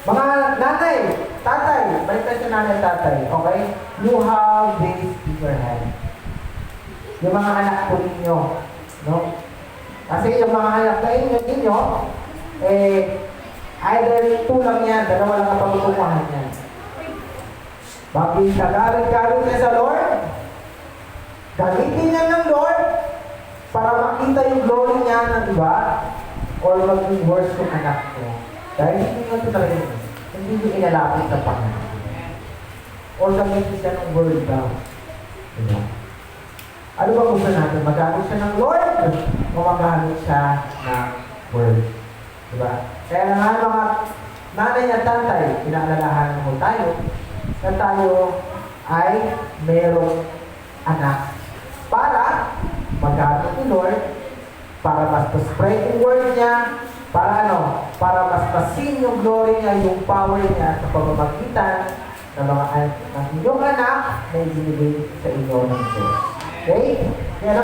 Mga nanay, tatay, balik sa nanay tatay, okay? You have this in your hand. Yung mga anak po ninyo, no? Kasi yung mga anak na ninyo, either two lang yan, dalawa lang ang pagkukuhaan yan. Magkagalit-galit niya sa Lord, gamitin niya ng Lord para makita yung glory niya ng iba or maging worse yung anak mo. Dahil hindi nyo ito talaga yun. Hindi nyo inalapit sa Panginoon. Or gamitin siya ng word daw. Diba? Ano ba gusto natin? Magamit siya ng Lord o magamit siya ng word? Diba? Kaya nga mga nanay at tatay, inaalalahan mo tayo na tayo ay mayroong anak para magamit ni Lord, para mas spread yung word niya, para ano? Para mas masin yung glory niya, yung power niya sa pamamagitan ng mga ng inyong anak na ibinigay sa inyo ng Diyos. Okay? Kaya